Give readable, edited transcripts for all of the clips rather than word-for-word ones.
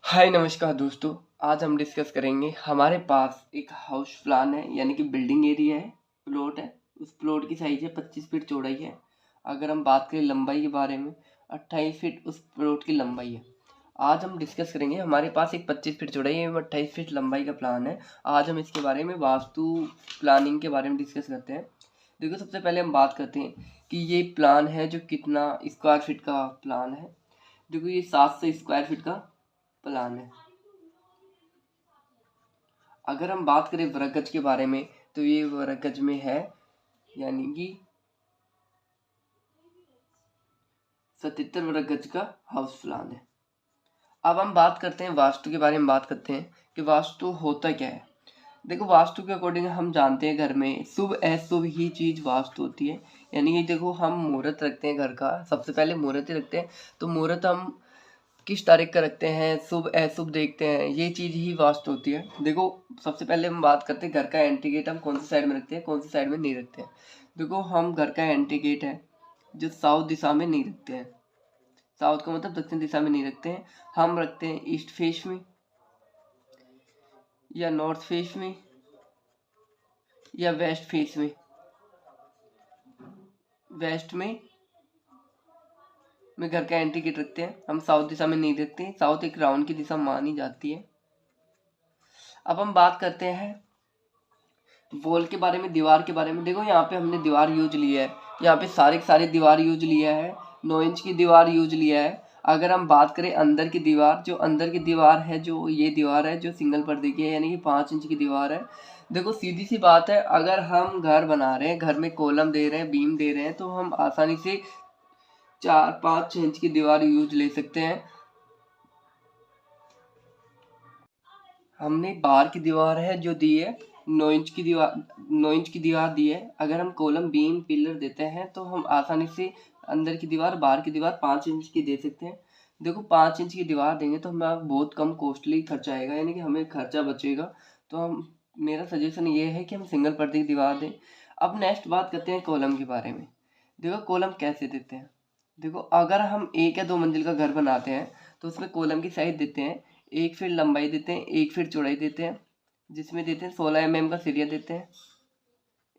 हाय नमस्कार दोस्तों। आज हम डिस्कस करेंगे हमारे पास एक हाउस प्लान है यानी कि बिल्डिंग एरिया है, प्लॉट है। उस प्लॉट की साइज है 25 फीट चौड़ाई है। अगर हम बात करें लंबाई के बारे में 28 फीट उस प्लॉट की लंबाई है। आज हम डिस्कस करेंगे हमारे पास एक 25 फीट चौड़ाई एवं 28 फीट लंबाई का प्लान है। आज हम इसके बारे में वास्तु प्लानिंग के बारे में डिस्कस करते हैं। देखो, सबसे पहले हम बात करते हैं कि ये प्लान है जो कितना स्क्वायर फीट का प्लान है। देखो, ये 700 स्क्वायर फीट का प्लान है। अगर हम बात करें वर्ग गज के बारे में तो ये वर्ग गज में है यानी कि 77 वर्ग गज का हाउस प्लान है। अब हम बात करते हैं वास्तु के बारे में। बात करते हैं कि वास्तु होता क्या है। देखो, वास्तु के अकॉर्डिंग हम जानते हैं घर में शुभ अशुभ ही चीज वास्तु होती है। यानी कि देखो, हम मुहूर्त रखते हैं घर का, सबसे पहले मुहूर्त ही रखते हैं। तो मुहूर्त हम किस तारीख का रखते हैं, शुभ अशुभ देखते हैं, ये चीज़ ही वास्तु होती है। देखो, सबसे पहले हम बात करते हैं घर का एंट्री गेट हम कौन सी साइड में रखते हैं, कौन सी साइड में नहीं रखते हैं। देखो, हम घर का एंट्री गेट है जो साउथ दिशा में नहीं रखते हैं। साउथ का मतलब दक्षिण दिशा में नहीं रखते हैं। हम रखते हैं ईस्ट फेस में या नॉर्थ फेस में या वेस्ट फेस में। वेस्ट में घर का एंट्री गेट रखते हैं। हम साउथ दिशा में नहीं रखते हैं। साउथ एक राउंड की दिशा मानी जाती है। अब हम बात करते हैं वॉल के बारे में, दीवार के बारे में। देखो, यहाँ पे हमने दीवार यूज लिया है, यहाँ पे सारे के सारे दीवार यूज लिया है। 9 इंच की दीवार यूज लिया है। अगर हम बात करें अंदर की दीवार, जो अंदर की दीवार है, जो ये दीवार है जो सिंगल पर्दे की है यानी कि 5 इंच की दीवार है। देखो, सीधी सी बात है, अगर हम घर बना रहे हैं, घर में कॉलम दे रहे हैं, बीम दे रहे हैं, तो हम आसानी से 4-5-6 इंच की दीवार यूज ले सकते हैं। हमने बाहर की दीवार है जो दी है 9 इंच की दीवार, 9 इंच की दीवार दी है। अगर हम कॉलम बीम पिलर देते हैं तो हम आसानी से अंदर की दीवार, बाहर की दीवार 5 इंच की दे सकते हैं। देखो, 5 इंच की दीवार देंगे तो हमें बहुत कम कॉस्टली खर्चा आएगा, यानी कि हमें खर्चा बचेगा। तो हम, मेरा सजेशन ये है कि हम सिंगल पर्दे की दीवार दें। अब नेक्स्ट बात करते हैं कॉलम के बारे में। देखो, कॉलम कैसे देते हैं। देखो, अगर हम 1 या 2 मंजिल का घर बनाते हैं तो उसमें कॉलम की साइज देते हैं 1 फीट लंबाई देते हैं, 1 फीट चौड़ाई देते हैं, जिसमें देते हैं 16 mm का सिरिया देते हैं।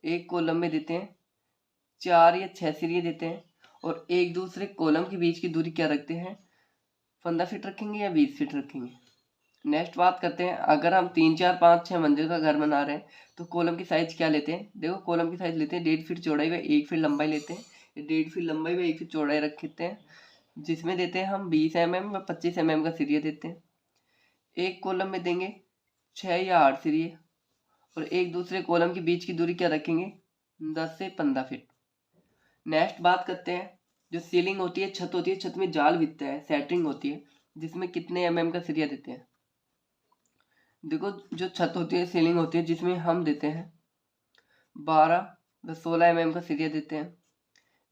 एक कॉलम में देते हैं 4 या 6 सिरिया देते हैं। और एक दूसरे कॉलम के बीच की दूरी क्या रखते हैं, 15 फीट रखेंगे या 20 फीट रखेंगे। नेक्स्ट बात करते हैं, अगर हम 3, 4, 5, 6 मंजिल का घर बना रहे हैं तो कॉलम की साइज क्या लेते हैं। देखो, कॉलम की साइज लेते हैं 1.5 फीट चौड़ाई व 1 फीट लंबाई लेते हैं। 1.5 फीट लंबाई व 1 फीट चौड़ाई रखते हैं, जिसमें देते हैं हम 20 mm व 25 mm का सिरिया देते हैं। एक कॉलम में देंगे 6 या 8 सिरिये। और एक दूसरे कॉलम के बीच की दूरी क्या रखेंगे, 10 से 15 फीट। नेक्स्ट बात करते हैं, जो सीलिंग होती है, छत होती है, छत में जाल बिछता है, सेटरिंग होती है, जिसमें कितने mm का सिरिया देते हैं। देखो, जो छत होती है, सीलिंग होती है, जिसमें हम देते हैं 12 व 16 mm का सिरिया देते हैं।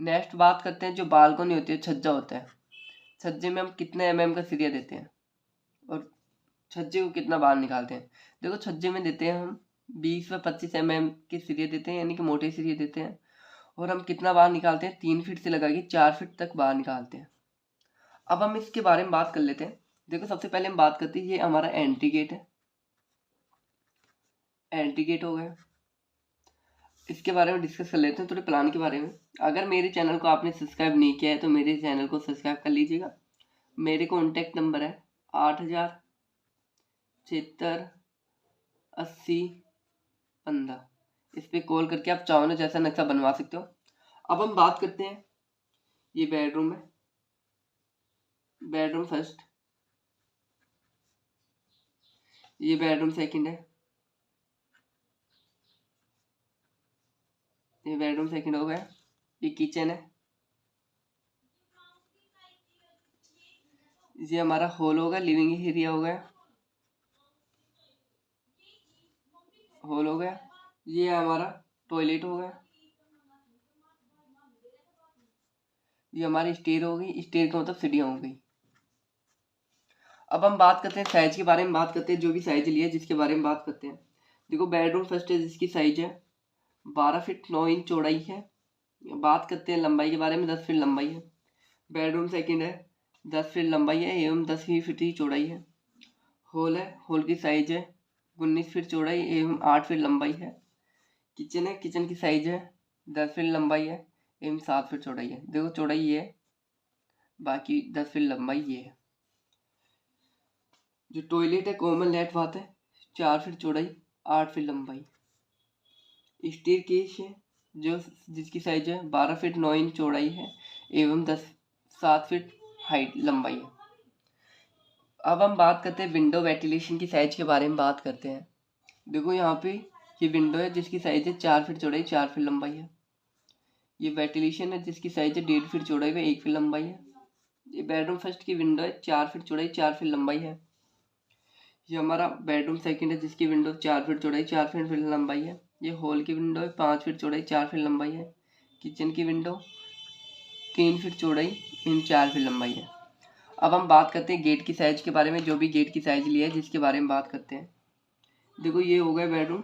नेक्स्ट बात करते हैं, जो बालकनी होती है, छज्जा होता है, छज्जे में हम कितने mm का सिरिया देते हैं और छज्जे को कितना बाहर निकालते हैं। देखो, छज्जे में देते हैं हम 20 व 25 mm के सिरिये देते हैं, यानी कि मोटे सिरिये देते हैं। और हम कितना बाहर निकालते हैं, 3 फीट से लगा के 4 फीट तक बाहर निकालते हैं। अब हम इसके बारे में बात कर लेते हैं। देखो, सबसे पहले हम बात करते हैं, ये हमारा एंट्री गेट है, एंट्री गेट हो गया। इसके बारे में डिस्कस कर लेते हैं थोड़े प्लान के बारे में। अगर मेरे चैनल को आपने सब्सक्राइब नहीं किया है तो मेरे चैनल को सब्सक्राइब कर लीजिएगा। मेरे कॉन्टैक्ट नंबर है 80768015। इस पे कॉल करके आप चाहो ना जैसा नक्शा बनवा सकते हो। अब हम बात करते हैं, ये बेडरूम है, बेडरूम फर्स्ट, ये बेडरूम सेकंड है, ये बेडरूम सेकंड हो गया। ये किचन है, ये हमारा हॉल होगा, लिविंग एरिया हो गया, हॉल हो गया। ये हमारा टॉयलेट हो गया, ये हमारी स्टेयर हो गई, स्टेयर का मतलब सीढ़ियाँ हो गई। अब हम बात करते हैं साइज के बारे में, बात करते हैं जो भी साइज लिया है जिसके बारे में बात करते हैं। देखो, बेडरूम फर्स्ट है जिसकी साइज है 12 फीट 9 इंच चौड़ाई है। बात करते हैं लंबाई के बारे में, 10 फीट लंबाई है। बेडरूम सेकंड है 10 फीट लंबाई है एवं 10 ही फीट ही चौड़ाई है। हॉल है, हॉल की साइज है 19 फीट चौड़ाई एवं 8 फीट लंबाई है। किचन है, किचन की साइज है 10 फीट लंबाई है एवं 7 फीट चौड़ाई है। देखो चौड़ाई ये है, बाकी 10 फीट लंबाई ये है। जो टॉयलेट है कॉमन लेट बात है 4 फीट चौड़ाई 8 फीट लंबाई। स्टेयर केस है जो जिसकी साइज है 12 फीट 9 इंच चौड़ाई है एवं 7 फीट हाइट लंबाई है। अब हम बात करते हैं विंडो वेंटिलेशन की साइज के बारे में बात करते हैं। देखो यहाँ पे ये विंडो है जिसकी साइज है 4 फीट चौड़ाई 4 फीट लंबाई है। ये वेंटिलेशन है जिसकी साइज है 1.5 फीट चौड़ाई व 1 फीट लंबाई है। ये बेडरूम फर्स्ट की विंडो है 4 फीट चौड़ाई 4 फीट लंबाई है। ये हमारा बेडरूम सेकंड है जिसकी विंडो 4 फीट चौड़ाई 4 फीट लंबाई है। ये हॉल की विंडो है 5 फीट चौड़ाई 4 फीट लंबाई है। किचन की विंडो 3 फीट चौड़ाई 4 फीट लंबाई है। अब हम बात करते हैं गेट की साइज के बारे में। जो भी गेट की साइज लिया है जिसके बारे में बात करते हैं। देखो ये हो गया बेडरूम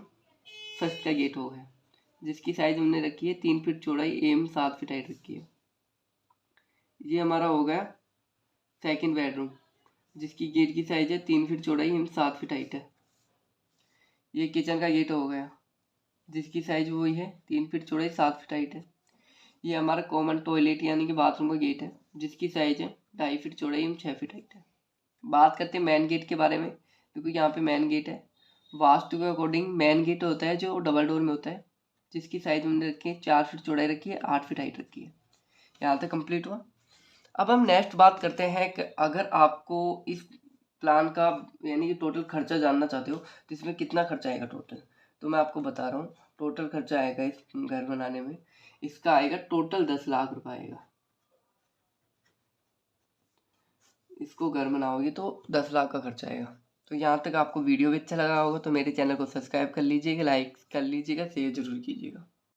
फर्स्ट का गेट हो गया जिसकी साइज हमने रखी है 3 फीट चौड़ाई एवं 7 फीट हाइट रखी है। ये हमारा हो गया सेकंड बेडरूम जिसकी गेट की साइज है 3 फीट चौड़ाई एवं 7 फीट हाइट है। ये किचन का गेट हो गया जिसकी साइज वही है 3 फीट चौड़ाई 7 फीट हाइट है। ये हमारा कॉमन टॉयलेट यानी कि बाथरूम का गेट है जिसकी साइज है 2.5 फीट चौड़ाई एवं 6 फीट हाइट है। बात करते हैं मेन गेट के बारे में। क्योंकि यहाँ पे मेन गेट है, वास्तु के अकॉर्डिंग मेन गेट होता है जो डबल डोर में होता है जिसकी साइज हमने रखी है 4 फीट चौड़ाई रखी है 8 फीट हाइट रखी है। यहाँ तक कंप्लीट हुआ। अब हम नेक्स्ट बात करते हैं कि अगर आपको इस प्लान का यानी कि टोटल खर्चा जानना चाहते हो तो इसमें कितना खर्चा आएगा टोटल, तो मैं आपको बता रहा हूँ। टोटल खर्चा आएगा इस घर बनाने में, इसका आएगा टोटल 10 लाख रुपए आएगा। इसको घर बनाओगे तो 10 लाख का खर्चा आएगा। तो यहाँ तक आपको वीडियो भी अच्छा लगा होगा तो मेरे चैनल को सब्सक्राइब कर लीजिएगा, लाइक कर लीजिएगा, शेयर जरूर कीजिएगा।